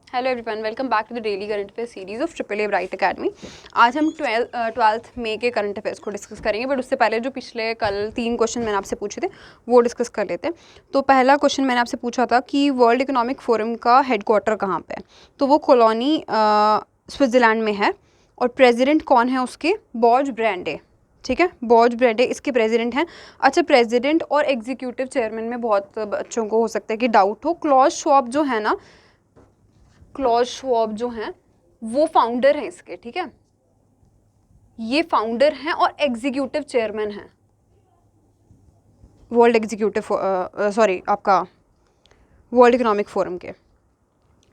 Hello everyone, welcome back to the daily current affair series of triple A bright academy. आज हम 12th मई के current affairs को discuss करेंगे, but उससे पहले जो पिछले कल 3 क्वेश्चन मैंने आपसे पूछे थे वो डिस्कस कर लेते हैं। तो पहला क्वेश्चन मैंने आपसे पूछा था कि वर्ल्ड इकोनॉमिक फोरम का हेडक्वार्टर कहाँ पे है। तो वो कॉलोनी स्विट्ज़रलैंड में है और प्रेसिडेंट कौन है उसके? बॉर्ज ब्रैंडे। ठीक है, बॉर्ज ब्रैंडे इसके प्रेसिडेंट हैं। अच्छा, प्रेसिडेंट और एग्जीक्यूटिव चेयरमैन में बहुत बच्चों को हो सकता है कि डाउट हो। क्लॉज श्वाब जो है ना, क्लॉज श्वाब जो हैं वो फाउंडर हैं इसके। ठीक है, ये फाउंडर हैं और एग्जीक्यूटिव चेयरमैन हैं वर्ल्ड एग्जीक्यूटिव सॉरी आपका वर्ल्ड इकोनॉमिक फोरम के।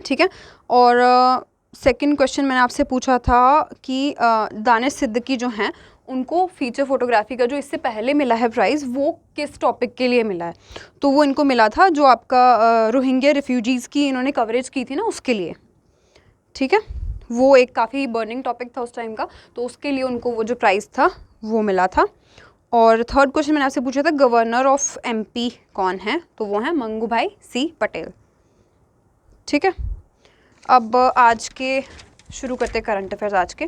ठीक है, और सेकंड क्वेश्चन मैंने आपसे पूछा था कि दानिश सिद्दीकी जो हैं उनको फीचर फोटोग्राफी का जो इससे पहले मिला है प्राइज़, वो किस टॉपिक के लिए मिला है? तो वो इनको मिला था जो आपका रोहिंग्या रिफ्यूजीज़ की इन्होंने कवरेज की थी ना, उसके लिए। ठीक है, वो एक काफ़ी बर्निंग टॉपिक था उस टाइम का, तो उसके लिए उनको वो जो प्राइज़ था वो मिला था। और थर्ड क्वेश्चन मैंने आपसे पूछा था गवर्नर ऑफ एमपी कौन है? तो वो हैं मंगूभाई सी पटेल। ठीक है, अब आज के शुरू करते करंट अफेयर्स आज के।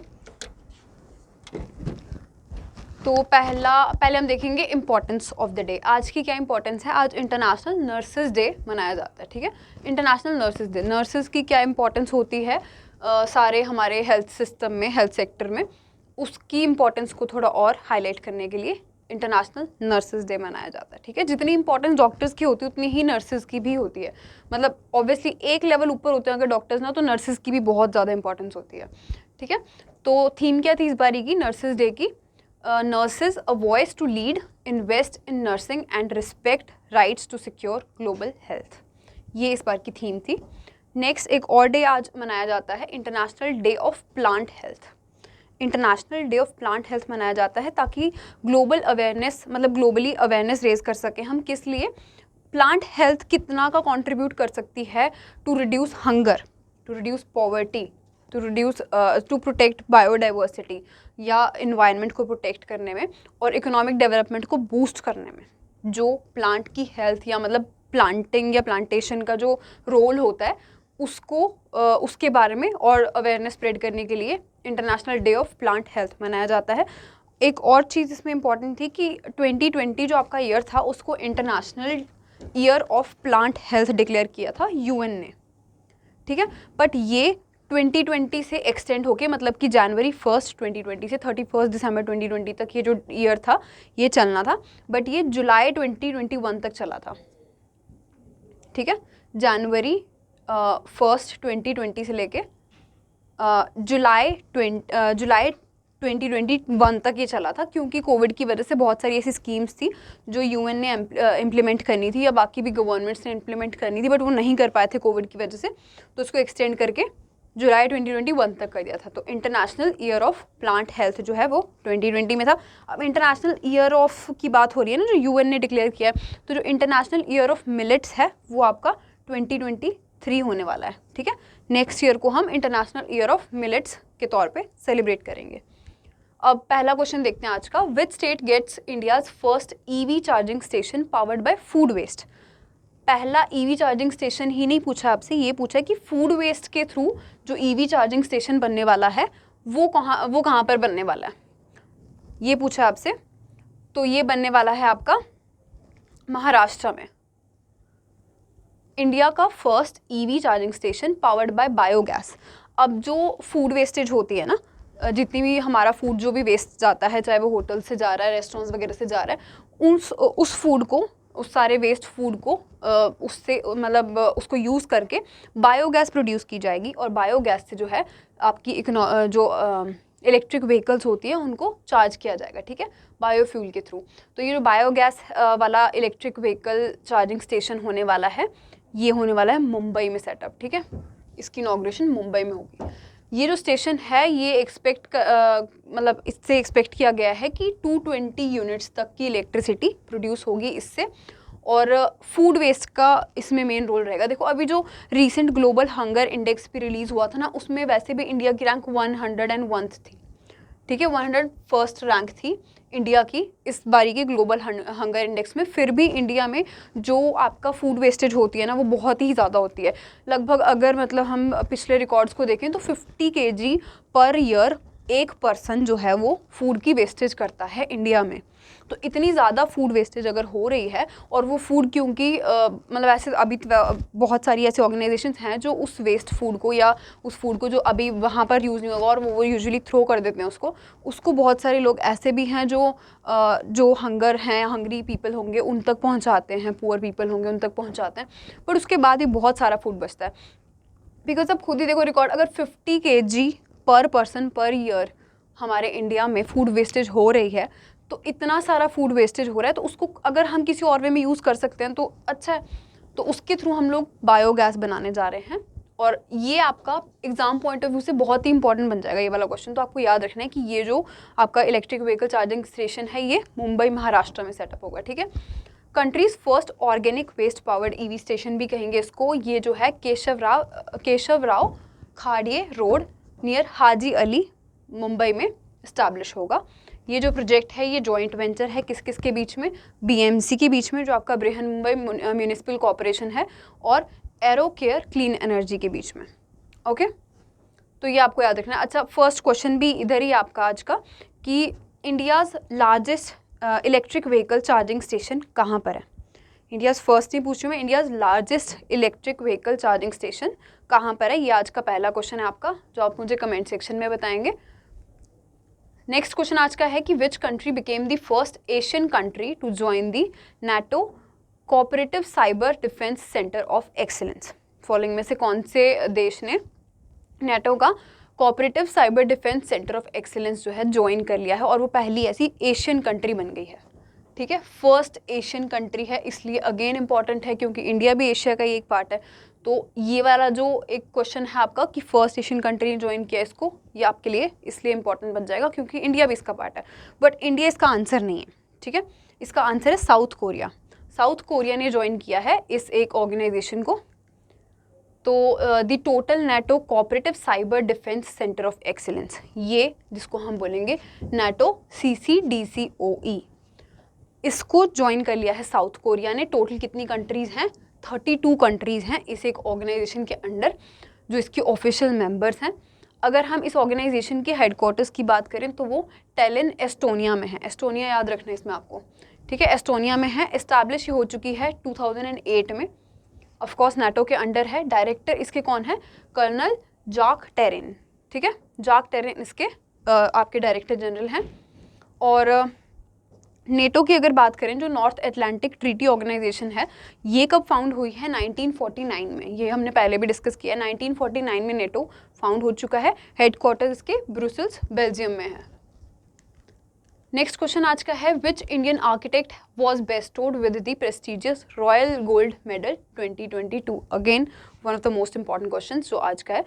तो पहले हम देखेंगे इम्पॉर्टेंस ऑफ द डे। आज की क्या इंपॉर्टेंस है? आज इंटरनेशनल नर्सेज डे मनाया जाता है। ठीक है, इंटरनेशनल नर्सेज डे, नर्सेज की क्या इंपॉर्टेंस होती है सारे हमारे हेल्थ सिस्टम में, हेल्थ सेक्टर में, उसकी इंपॉर्टेंस को थोड़ा और हाईलाइट करने के लिए इंटरनेशनल नर्सेज डे मनाया जाता है। ठीक है, जितनी इंपॉर्टेंस डॉक्टर्स की होती है उतनी ही नर्सेज की भी होती है। मतलब ऑब्वियसली एक लेवल ऊपर होते हैं अगर डॉक्टर्स ना, तो नर्सेज की भी बहुत ज़्यादा इंपॉर्टेंस होती है। ठीक है, तो थीम क्या थी इस बारी की नर्सेज डे की? Nurses a voice to lead, invest in nursing and respect rights to secure global health. ये इस बार की थीम थी। नेक्स्ट एक और डे आज मनाया जाता है, international day of plant health. International day of plant health मनाया जाता है ताकि ग्लोबल अवेयरनेस, मतलब ग्लोबली अवेयरनेस रेज कर सकें हम। किस लिए? प्लांट हेल्थ कितना का कंट्रीब्यूट कर सकती है to reduce hunger, to reduce poverty, to reduce to protect biodiversity या इन्वायरमेंट को प्रोटेक्ट करने में और इकोनॉमिक डेवलपमेंट को बूस्ट करने में। जो प्लांट की हेल्थ या मतलब प्लांटिंग या प्लांटेशन का जो रोल होता है उसको उसके बारे में और अवेयरनेस स्प्रेड करने के लिए international day of plant health मनाया जाता है। एक और चीज़ इसमें इम्पॉर्टेंट थी कि 2020 जो आपका ईयर था उसको international year of plant health declare किया था यूएन ने। ठीक है, बट ये 2020 से एक्सटेंड होके, मतलब कि जनवरी 1 2020 से 31 दिसंबर 2020 तक ये जो ईयर था ये चलना था, बट ये जुलाई 2021 तक चला था। ठीक है, जनवरी 1 2020 से लेके जुलाई 2021 तक ये चला था, क्योंकि कोविड की वजह से बहुत सारी ऐसी स्कीम्स थी जो यूएन ने इम्प्लीमेंट करनी थी या बाकी भी गवर्नमेंट्स ने इम्प्लीमेंट करनी थी, बट वो नहीं कर पाए थे कोविड की वजह से, तो उसको एक्सटेंड करके जुलाई 2021 तक कर दिया था। तो international year of plant health जो है वो 2020 में था। अब इंटरनेशनल ईयर ऑफ की बात हो रही है ना, जो यूएन ने डिक्लेयर किया है, तो जो इंटरनेशनल ईयर ऑफ मिलेट्स है वो आपका 2023 होने वाला है। ठीक है, नेक्स्ट ईयर को हम इंटरनेशनल ईयर ऑफ मिलेट्स के तौर पे सेलिब्रेट करेंगे। अब पहला क्वेश्चन देखते हैं आज का। Which state gets India's first EV charging station powered by food waste? पहला ईवी चार्जिंग स्टेशन ही नहीं पूछा आपसे, ये पूछा कि फूड वेस्ट के थ्रू जो ईवी चार्जिंग स्टेशन बनने वाला है वो कहाँ पर बनने वाला है, ये पूछा आपसे। तो ये बनने वाला है आपका महाराष्ट्र में। इंडिया का first EV charging station powered bye biogas. अब जो फूड वेस्टेज होती है ना, जितनी भी हमारा फूड जो भी वेस्ट जाता है, चाहे वो होटल से जा रहा है, रेस्टोरेंट्स वगैरह से जा रहा है, उस फूड को, उस सारे वेस्ट फूड को उससे मतलब उसको यूज़ करके बायोगैस प्रोड्यूस की जाएगी और बायोगैस से जो है आपकी जो इलेक्ट्रिक व्हीकल्स होती है उनको चार्ज किया जाएगा। ठीक है, बायोफ्यूल के थ्रू। तो ये जो बायोगैस वाला इलेक्ट्रिक व्हीकल चार्जिंग स्टेशन होने वाला है, ये होने वाला है मुंबई में सेटअप। ठीक है, इसकी इनॉग्रेशन मुंबई में होगी। ये जो स्टेशन है ये मतलब इससे एक्सपेक्ट किया गया है कि 220 यूनिट्स तक की इलेक्ट्रिसिटी प्रोड्यूस होगी इससे, और फूड वेस्ट का इसमें मेन रोल रहेगा। देखो अभी जो रीसेंट ग्लोबल हंगर इंडेक्स भी रिलीज़ हुआ था ना, उसमें वैसे भी इंडिया की रैंक 101 थी। ठीक है, 101st रैंक थी इंडिया की इस बारी के ग्लोबल हंगर इंडेक्स में। फिर भी इंडिया में जो आपका फूड वेस्टेज होती है ना वो बहुत ही ज़्यादा होती है। लगभग अगर मतलब हम पिछले रिकॉर्ड्स को देखें तो 50 kg पर ईयर एक पर्सन जो है वो फूड की वेस्टेज करता है इंडिया में। तो इतनी ज़्यादा फूड वेस्टेज अगर हो रही है, और वो फूड क्योंकि मतलब ऐसे अभी बहुत सारी ऐसी ऑर्गेनाइजेशंस हैं जो उस वेस्ट फूड को या उस फूड को जो अभी वहाँ पर यूज़ नहीं होगा और वो यूजुअली थ्रो कर देते हैं उसको बहुत सारे लोग ऐसे भी हैं जो हंगरी पीपल होंगे उन तक पहुँचाते हैं, पुअर पीपल होंगे उन तक पहुँचाते हैं, बट उसके बाद ही बहुत सारा फूड बचता है। बिकॉज अब खुद ही देखो रिकॉर्ड, अगर 50 kg पर पर्सन पर ईयर हमारे इंडिया में फूड वेस्टेज हो रही है, तो इतना सारा फूड वेस्टेज हो रहा है, तो उसको अगर हम किसी और वे में यूज़ कर सकते हैं तो अच्छा है। तो उसके थ्रू हम लोग बायोगैस बनाने जा रहे हैं, और ये आपका एग्जाम पॉइंट ऑफ व्यू से बहुत ही इंपॉर्टेंट बन जाएगा ये वाला क्वेश्चन। तो आपको याद रखना है कि ये जो आपका इलेक्ट्रिक व्हीकल चार्जिंग स्टेशन है ये मुंबई महाराष्ट्र में सेटअप होगा, ठीक है। Country's first organic waste powered EV station भी कहेंगे इसको, ये जो है केशव राव खाड़िए रोड नियर हाजी अली मुंबई में इस्टेब्लिश होगा। ये जो प्रोजेक्ट है ये जॉइंट वेंचर है किस किस के बीच में, बीएमसी के बीच में जो आपका बृहन मुंबई म्यूनिसिपल कॉर्पोरेशन है, और एरो केयर क्लीन एनर्जी के बीच में। ओके, तो ये आपको याद रखना है। अच्छा, फर्स्ट क्वेश्चन भी इधर ही आपका आज का कि India's largest electric vehicle charging station कहाँ पर है। इंडियाज़ फर्स्ट ही पूछ रही हूँ मैं, India's largest electric vehicle charging station कहाँ पर है, ये आज का पहला क्वेश्चन है आपका, जो आप मुझे कमेंट सेक्शन में बताएंगे। नेक्स्ट क्वेश्चन आज का है कि which country became the first Asian country to join the NATO cooperative cyber defence centre of excellence. Following में से कौन से देश ने नाटो का cooperative cyber defence centre of excellence जो है ज्वाइन कर लिया है, और वो पहली ऐसी एशियन कंट्री बन गई है, ठीक है। फर्स्ट एशियन कंट्री है, इसलिए अगेन इंपॉर्टेंट है क्योंकि इंडिया भी एशिया का ही एक पार्ट है। तो ये वाला जो एक क्वेश्चन है आपका कि फर्स्ट एशियन कंट्री ने ज्वाइन किया इसको, ये आपके लिए इसलिए इंपॉर्टेंट बन जाएगा क्योंकि इंडिया भी इसका पार्ट है, बट इंडिया इसका आंसर नहीं है, ठीक है। इसका आंसर है साउथ कोरिया। साउथ कोरिया ने ज्वाइन किया है इस एक ऑर्गेनाइजेशन को। तो the total NATO cooperative cyber defence centre of excellence, ये जिसको हम बोलेंगे नाटो CCDCOE, इसको ज्वाइन कर लिया है साउथ कोरिया ने। टोटल कितनी कंट्रीज़ हैं, 32 कंट्रीज़ हैं इस एक ऑर्गेनाइजेशन के अंडर जो इसके ऑफिशियल मेंबर्स हैं। अगर हम इस ऑर्गेनाइजेशन के हेडक्वार्टर्स की बात करें तो वो टैलिन एस्टोनिया में है। एस्टोनिया याद रखना है इसमें आपको, ठीक है, एस्टोनिया में है। इस्टेब्लिश हो चुकी है 2008 में, ऑफकोर्स नाटो के अंडर है। डायरेक्टर इसके कौन है, कर्नल जाक टेरिन, ठीक है, जाक टेरिन इसके आपके डायरेक्टर जनरल हैं। और नेटो की अगर बात करें, जो नॉर्थ अटलांटिक ट्रीटी ऑर्गेनाइजेशन है, ये कब फाउंड हुई है, 1949 में। ये हमने पहले भी डिस्कस किया, 1949 में नेटो फाउंड हो चुका है। हेडक्वार्टर इसके ब्रुसेल्स बेल्जियम में है। नेक्स्ट क्वेश्चन आज का है, which Indian architect was bestowed with the prestigious royal gold medal 2022। Again one of the most important question जो आज का है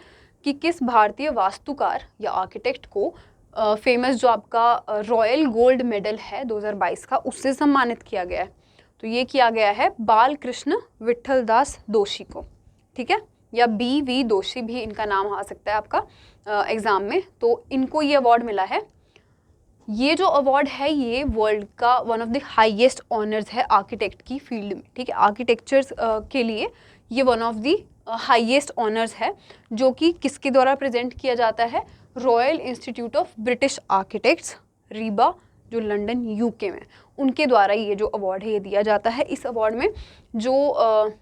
कि किस भारतीय वास्तुकार या आर्किटेक्ट को फेमस जो आपका रॉयल गोल्ड मेडल है 2022 का, उससे सम्मानित किया गया है। तो ये किया गया है बालकृष्ण विट्ठल दास दोषी को, ठीक है, या BV दोषी भी इनका नाम आ सकता है आपका एग्ज़ाम में। तो इनको ये अवार्ड मिला है। ये जो अवार्ड है ये वर्ल्ड का one of the highest honours है आर्किटेक्ट की फील्ड में, ठीक है। आर्किटेक्चर्स के लिए ये one of the highest honours है, जो कि किसके द्वारा प्रेजेंट किया जाता है, royal institute of British architects Reeba जो लंदन UK में, उनके द्वारा ये जो अवार्ड है ये दिया जाता है। इस अवार्ड में जो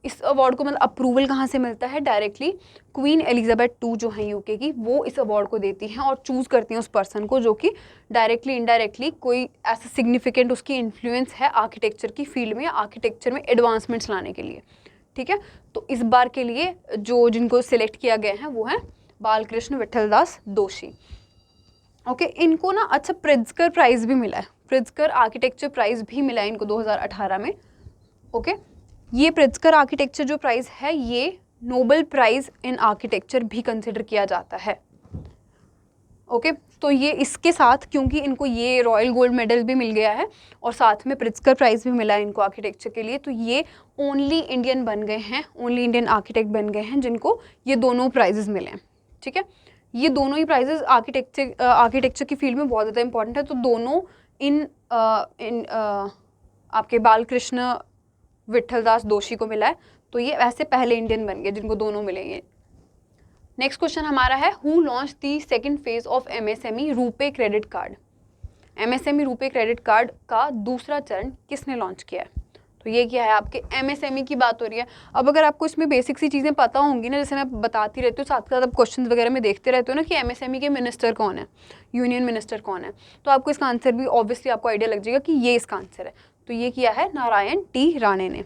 इस अवार्ड को मतलब अप्रूवल कहाँ से मिलता है, डायरेक्टली क्वीन एलिजाबेथ II जो हैं UK की, वो इस अवार्ड को देती हैं और चूज़ करती हैं उस पर्सन को जो कि डायरेक्टली इनडायरेक्टली कोई ऐसा सिग्निफिकेंट उसकी इन्फ्लुएंस है आर्किटेक्चर की फील्ड में, आर्किटेक्चर में एडवांसमेंट्स लाने के लिए, ठीक है। तो इस बार के लिए जो जिनको सिलेक्ट किया गया है वो है बालकृष्ण विट्ठल दास दोषी। ओके, इनको ना अच्छा प्रिट्जकर प्राइज़ भी मिला है, प्रिट्जकर आर्किटेक्चर प्राइज़ भी मिला है इनको 2018 में। ओके, ये प्रिट्जकर आर्किटेक्चर जो प्राइज़ है ये नोबेल प्राइज़ इन आर्किटेक्चर भी कंसिडर किया जाता है। ओके, तो ये इसके साथ क्योंकि इनको ये रॉयल गोल्ड मेडल भी मिल गया है और साथ में प्रिट्जकर प्राइज़ भी मिला है इनको आर्किटेक्चर के लिए, तो ये ओनली इंडियन बन गए हैं, ओनली इंडियन आर्किटेक्ट बन गए हैं जिनको ये दोनों प्राइजेस मिले हैं, ठीक है। ये दोनों ही प्राइजेस आर्किटेक्चर की फील्ड में बहुत ज़्यादा इंपॉर्टेंट है। तो दोनों इन आपके बालकृष्ण विठलदास दोषी को मिला है, तो ये ऐसे पहले इंडियन बन गए जिनको दोनों मिलेंगे। नेक्स्ट क्वेश्चन हमारा है, who launch the second phase of MSME RuPay credit card. MSME RuPay credit card का दूसरा चरण किसने लॉन्च किया है? तो ये क्या है, आपके MSME की बात हो रही है। अब अगर आपको इसमें बेसिक सी चीज़ें पता होंगी ना, जैसे मैं बताती रहती हूँ, साथ के साथ आप क्वेश्चन वगैरह में देखते रहते हो ना कि MSME के मिनिस्टर कौन है, यूनियन मिनिस्टर कौन है, तो आपको इसका आंसर भी ऑब्वियसली आपको आइडिया लग जाएगा कि ये इसका आंसर है। तो ये किया है नारायण टी राणे ने,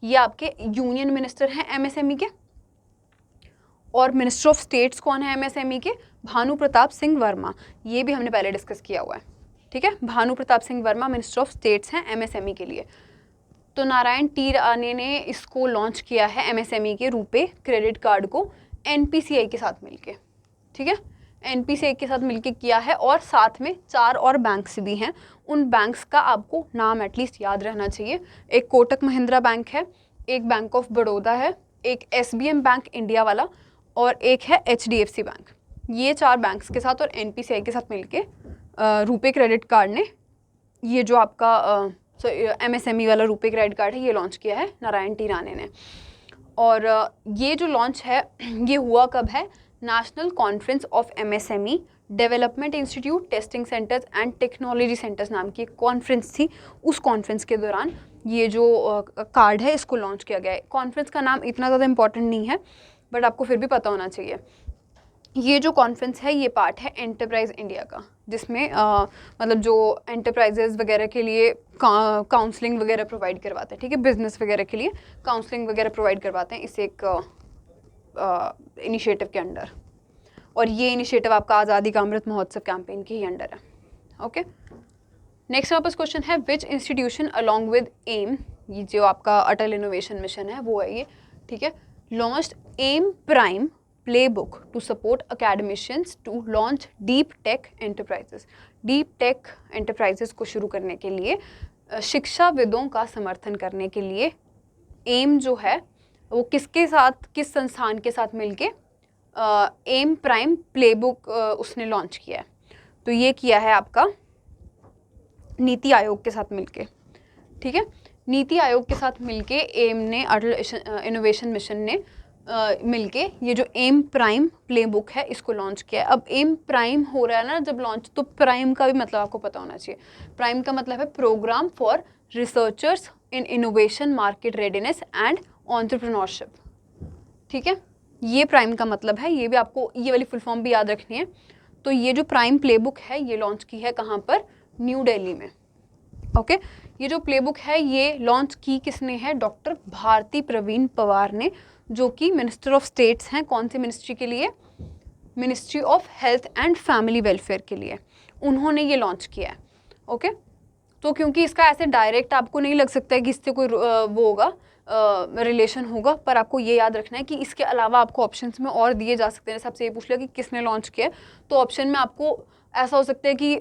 ये आपके यूनियन मिनिस्टर हैं MSME के। और मिनिस्टर ऑफ स्टेट्स कौन है MSME के? भानु प्रताप सिंह वर्मा, ये भी हमने पहले डिस्कस किया हुआ है, ठीक है। Bhanu Pratap Singh Verma minister of states हैं MSME के लिए। तो नारायण टी राणे ने इसको लॉन्च किया है MSME के रुपे क्रेडिट कार्ड को NPCI के साथ मिलके, ठीक है, NPCI के साथ मिलके किया है। और साथ में 4 और बैंक्स भी हैं, उन बैंक्स का आपको नाम एटलीस्ट याद रहना चाहिए। एक कोटक महिंद्रा बैंक है, एक बैंक ऑफ बड़ौदा है, एक SBM बैंक इंडिया वाला, और एक है HDFC बैंक। ये 4 बैंक्स के साथ और NPCI के साथ मिलके रुपे क्रेडिट कार्ड ने, ये जो आपका MSME वाला रुपे क्रेडिट कार्ड है, ये लॉन्च किया है नारायण टी राणे ने। और ये जो लॉन्च है ये हुआ कब है? National conference of MSME development institute testing centres and technology centres नाम की एक कॉन्फ्रेंस थी, उस कॉन्फ्रेंस के दौरान ये जो कार्ड है इसको लॉन्च किया गया है। कॉन्फ्रेंस का नाम इतना ज़्यादा इंपॉर्टेंट नहीं है, बट आपको फिर भी पता होना चाहिए। ये जो कॉन्फ्रेंस है ये पार्ट है एंटरप्राइज इंडिया का, जिसमें मतलब जो एंटरप्राइजेज वगैरह के लिए काउंसलिंग वगैरह प्रोवाइड करवाते हैं, ठीक है, बिजनेस वगैरह के लिए काउंसलिंग वगैरह प्रोवाइड करवाते हैं इस एक इनिशिएटिव के अंडर। और ये इनिशिएटिव आपका आज़ादी का अमृत महोत्सव कैंपेन के ही अंडर है। ओके, नेक्स्ट हमारे पास क्वेश्चन है, which institution along with AIM, ये जो आपका अटल इनोवेशन मिशन है वो है ये, ठीक है, launched AIM PRIME playbook to support academicians to launch deep tech enterprises. Deep tech enterprises को शुरू करने के लिए, शिक्षाविदों का समर्थन करने के लिए एम जो है वो किसके साथ, किस संस्थान के साथ मिलके एम प्राइम प्लेबुक उसने लॉन्च किया है? तो ये किया है आपका नीति आयोग के साथ मिलके, ठीक है। नीति आयोग के साथ मिलके एम ने, अटल इनोवेशन मिशन ने मिलके ये जो एम प्राइम प्लेबुक है इसको लॉन्च किया है। अब एम प्राइम हो रहा है ना जब लॉन्च, तो प्राइम का भी मतलब आपको पता होना चाहिए। प्राइम का मतलब है program for researchers in innovation, market readiness and entrepreneurship, ठीक है, ये प्राइम का मतलब है। ये भी आपको, ये वाली फुल फॉर्म भी याद रखनी है। तो ये जो प्राइम प्लेबुक है ये लॉन्च की है कहाँ पर? न्यू दिल्ली में। ओके, ये जो प्लेबुक है ये लॉन्च की किसने है? डॉक्टर भारती प्रवीण पवार ने, जो कि मिनिस्टर ऑफ स्टेट्स हैं। कौन सी मिनिस्ट्री के लिए? Ministry of health and family welfare के लिए उन्होंने ये लॉन्च किया है। ओके, तो क्योंकि इसका ऐसे डायरेक्ट आपको नहीं लग सकता है कि इससे कोई वो होगा, रिलेशन होगा, पर आपको ये याद रखना है कि इसके अलावा आपको ऑप्शंस में और दिए जा सकते हैं। जैसे आपसे ये पूछ लिया कि किसने लॉन्च किया, तो ऑप्शन में आपको ऐसा हो सकता है कि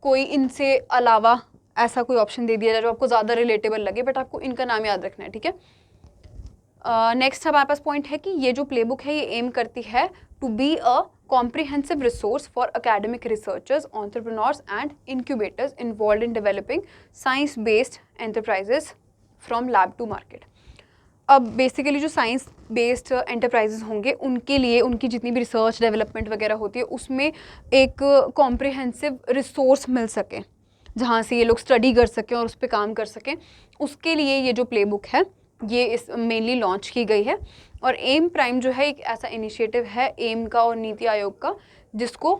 कोई इनसे अलावा ऐसा कोई ऑप्शन दे दिया जाए जो आपको ज़्यादा रिलेटेबल लगे, बट आपको इनका नाम याद रखना है, ठीक है। नेक्स्ट हमारे पास पॉइंट है कि ये जो प्लेबुक है ये एम करती है to be a comprehensive resource for academic researchers, entrepreneurs and incubators involved in developing science-based enterprises from lab to market. अब बेसिकली जो साइंस बेस्ड एंटरप्राइजेज होंगे उनके लिए, उनकी जितनी भी रिसर्च डेवलपमेंट वगैरह होती है उसमें एक कॉम्प्रिहेंसिव रिसोर्स मिल सके जहाँ से ये लोग स्टडी कर सकें और उस पर काम कर सकें, उसके लिए ये जो प्लेबुक है ये इस मेनली लॉन्च की गई है। और एम प्राइम जो है एक ऐसा इनिशिएटिव है एम का और नीति आयोग का, जिसको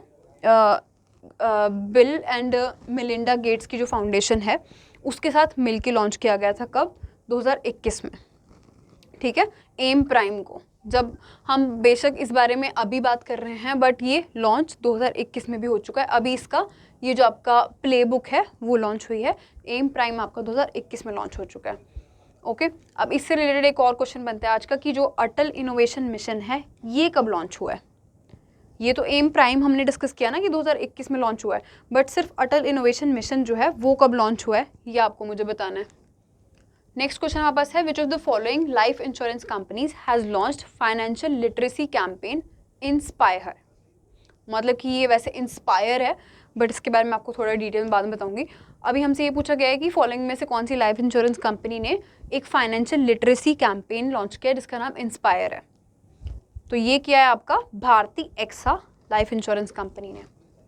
बिल एंड मिलिंडा गेट्स की जो फाउंडेशन है उसके साथ मिलके लॉन्च किया गया था। कब? 2021 में, ठीक है। एम प्राइम को जब हम बेशक इस बारे में अभी बात कर रहे हैं, बट ये लॉन्च 2021 में भी हो चुका है। अभी इसका ये जो आपका प्लेबुक है वो लॉन्च हुई है। एम प्राइम आपका 2021 में लॉन्च हो चुका है। ओके, अब इससे रिलेटेड एक और क्वेश्चन बनता है आज का कि जो अटल इनोवेशन मिशन है ये कब लॉन्च हुआ है? ये तो एम प्राइम हमने डिस्कस किया ना कि 2021 में लॉन्च हुआ है, बट सिर्फ अटल इनोवेशन मिशन जो है वो कब लॉन्च हुआ है ये आपको मुझे बताना है। नेक्स्ट क्वेश्चन हमारे पास है, which of the following life insurance companies has launched financial literacy campaign inspire? मतलब कि ये वैसे इंस्पायर है, बट इसके बारे में आपको थोड़ा डिटेल में बाद में बताऊंगी। अभी हमसे ये पूछा गया है कि फॉलोइंग में से कौन सी लाइफ इंश्योरेंस कंपनी ने एक फाइनेंशियल लिटरेसी कैंपेन लॉन्च किया जिसका नाम इंस्पायर है। तो ये किया है आपका Bharti AXA life insurance company ने।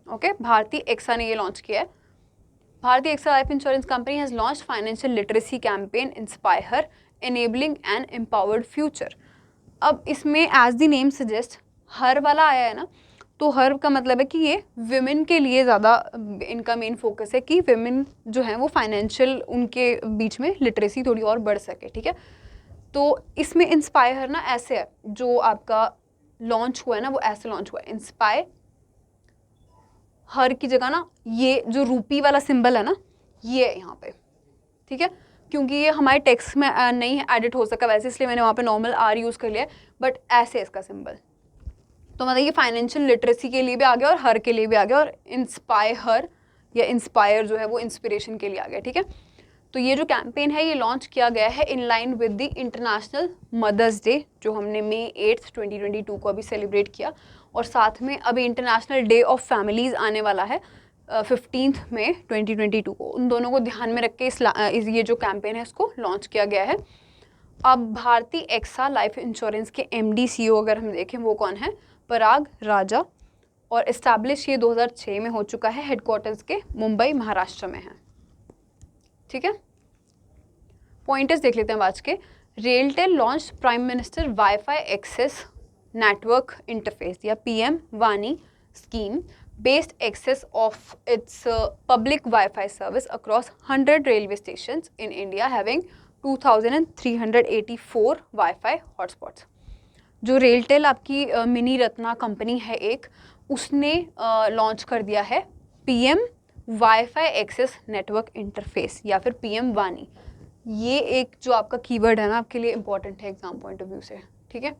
ओके, भारती एक्सा ने ये लॉन्च किया है। Bharti AXA life insurance company has launched financial literacy campaign inspire enabling an empowered future. अब इसमें एज द नेम सजेस्ट हर वाला आया है ना, तो हर का मतलब है कि ये विमेन के लिए ज़्यादा इनका मेन फोकस है कि विमेन जो है वो फाइनेंशियल उनके बीच में लिटरेसी थोड़ी और बढ़ सके, ठीक है। तो इसमें इंस्पायर ना ऐसे है, जो आपका लॉन्च हुआ है ना वो ऐसे लॉन्च हुआ है, इंस्पायर हर की जगह ना ये जो रूपी वाला सिंबल है ना ये है यहाँ पे, ठीक है। क्योंकि ये हमारे टेक्स्ट में नहीं एडिट हो सका वैसे, इसलिए मैंने वहाँ पे नॉर्मल आर यूज़ कर लिया है, बट ऐसे है इसका सिंबल। तो मतलब ये फाइनेंशियल लिटरेसी के लिए भी आ गया और हर के लिए भी आ गया, और इंस्पायर या इंस्पायर जो है वो इंस्पिरेशन के लिए आ गया, ठीक है। तो ये जो कैंपेन है ये लॉन्च किया गया है in line with the international mothers day, जो हमने May 8, 2022 को अभी सेलिब्रेट किया, और साथ में अभी इंटरनेशनल डे ऑफ फैमिलीज़ आने वाला है 15 मई 2022 को। उन दोनों को ध्यान में रख के ये जो कैंपेन है इसको लॉन्च किया गया है। अब भारती एक्सा लाइफ इंश्योरेंस के MD CEO अगर हम देखें वो कौन है, पराग राजा, और इस्टेब्लिश ये 2006 में हो चुका है, हेडक्वार्टर्स के मुंबई महाराष्ट्र में है, ठीक है। पॉइंटर्स देख लेते हैं आज के। RailTel launch prime minister WiFi access network interface या PM वानी scheme based access of its public Wi-Fi service across 100 railway stations in India having 2,384 Wi-Fi hotspots। जो रेलटेल आपकी मिनी रत्ना कंपनी है एक, उसने लॉन्च कर दिया है PM WiFi access network interface या फिर PM वानी। ये एक जो आपका कीवर्ड है ना आपके लिए इंपॉर्टेंट है एग्जाम पॉइंट ऑफ व्यू से, ठीक है।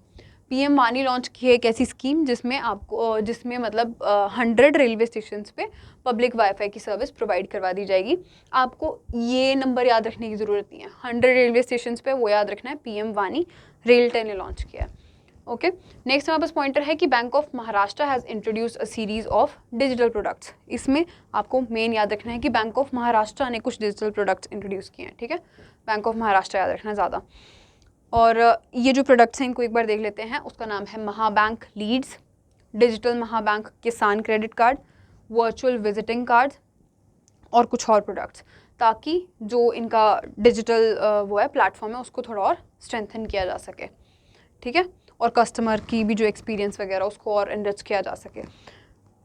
PM वानी लॉन्च की है एक ऐसी स्कीम जिसमें मतलब 100 रेलवे स्टेशन पे पब्लिक वाईफाई की सर्विस प्रोवाइड करवा दी जाएगी। आपको ये नंबर याद रखने की ज़रूरत नहीं है, 100 रेलवे स्टेशन पे वो याद रखना है, PM वानी रेलटेल ने लॉन्च किया है। ओके, नेक्स्ट हमारे पास पॉइंटर है कि bank of Maharashtra has introduce a series of digital products. इसमें आपको मेन याद रखना है कि बैंक ऑफ महाराष्ट्र ने कुछ डिजिटल प्रोडक्ट्स इंट्रोड्यूस किए हैं, ठीक है। बैंक ऑफ महाराष्ट्र याद रखना ज़्यादा। और ये जो प्रोडक्ट्स हैं इनको एक बार देख लेते हैं। उसका नाम है महाबैंक लीड्स, डिजिटल महाबैंक किसान credit card, virtual visiting card और कुछ और प्रोडक्ट्स, ताकि जो इनका डिजिटल वो है प्लेटफॉर्म है उसको थोड़ा और स्ट्रेंथन किया जा सके, ठीक है, और कस्टमर की भी जो एक्सपीरियंस वगैरह उसको और एनरिच किया जा सके।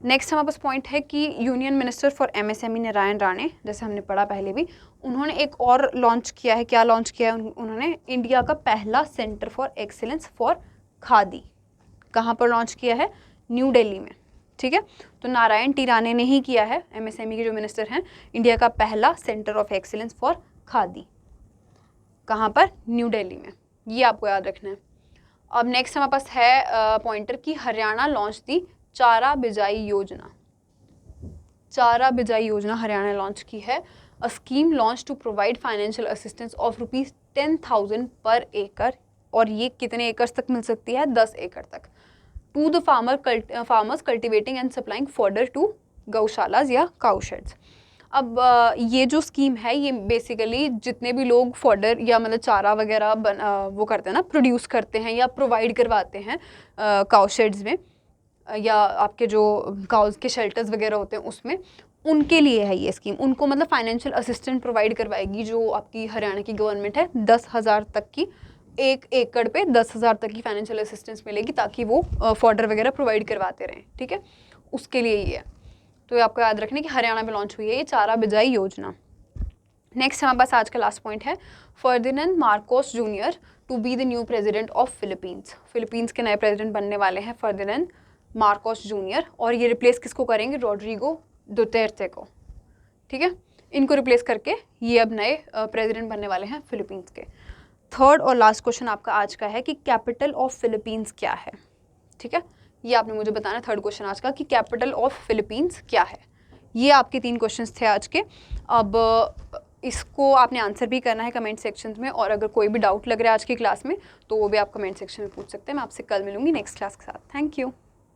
नेक्स्ट हमारे पास पॉइंट है कि union minister for MSME Narayan Rane, जैसे हमने पढ़ा पहले भी, उन्होंने एक और लॉन्च किया है। क्या लॉन्च किया है उन्होंने? इंडिया का पहला centre for excellence for khadi. कहाँ पर लॉन्च किया है? न्यू दिल्ली में, ठीक है। तो नारायण टी राणे ने ही किया है, MSME के जो मिनिस्टर हैं, इंडिया का पहला centre of excellence for khadi. कहाँ पर? न्यू दिल्ली में। ये आपको याद रखना है। अब नेक्स्ट हमारे पास है पॉइंटर कि हरियाणा लॉन्च दी चारा बिजाई योजना। चारा बिजाई योजना हरियाणा ने लॉन्च की है। A scheme launch to provide financial assistance of ₹10,000 पर एकड़, और ये कितने एकड़ तक मिल सकती है? 10 एकड़ तक, to the farmers cultivating and supplying fodder to gaushalas या काउशेड्स। अब ये जो स्कीम है ये बेसिकली जितने भी लोग फॉडर या मतलब चारा वगैरह वो करते हैं ना, प्रोड्यूस करते हैं या प्रोवाइड करवाते हैं काउशेड्स में, या आपके जो काउज के शेल्टर्स वगैरह होते हैं उसमें, उनके लिए है ये स्कीम। उनको मतलब फाइनेंशियल असिस्टेंट प्रोवाइड करवाएगी जो आपकी हरियाणा की गवर्नमेंट है। 10,000 तक की, 1 एकड़ पे 10,000 तक की फाइनेंशियल असिस्टेंस मिलेगी, ताकि वो फॉडर वगैरह प्रोवाइड करवाते रहें, ठीक है। उसके लिए ये है। तो ये आपको याद रखना कि हरियाणा में लॉन्च हुई है ये चारा बिजाई योजना। नेक्स्ट हमारे पास आज का लास्ट पॉइंट है, Ferdinand Marcos junior to be the new president of Philippines. Philippines के नए प्रेसिडेंट बनने वाले हैं फर्डिनेंड मार्कोस जूनियर, और ये रिप्लेस किसको करेंगे? रोड्रिगो डुटेर्टे को, ठीक है। इनको रिप्लेस करके ये अब नए प्रेसिडेंट बनने वाले हैं फिलीपींस के। थर्ड और लास्ट क्वेश्चन आपका आज का है कि कैपिटल ऑफ फिलीपींस क्या है, ठीक है। ये आपने मुझे बताना, थर्ड क्वेश्चन आज का, कि कैपिटल ऑफ फिलीपींस क्या है। ये आपके 3 क्वेश्चंस थे आज के। अब इसको आपने आंसर भी करना है कमेंट सेक्शन में, और अगर कोई भी डाउट लग रहा है आज की क्लास में तो वो भी आप कमेंट सेक्शन में पूछ सकते हैं। मैं आपसे कल मिलूंगी नेक्स्ट क्लास के साथ। Thank you.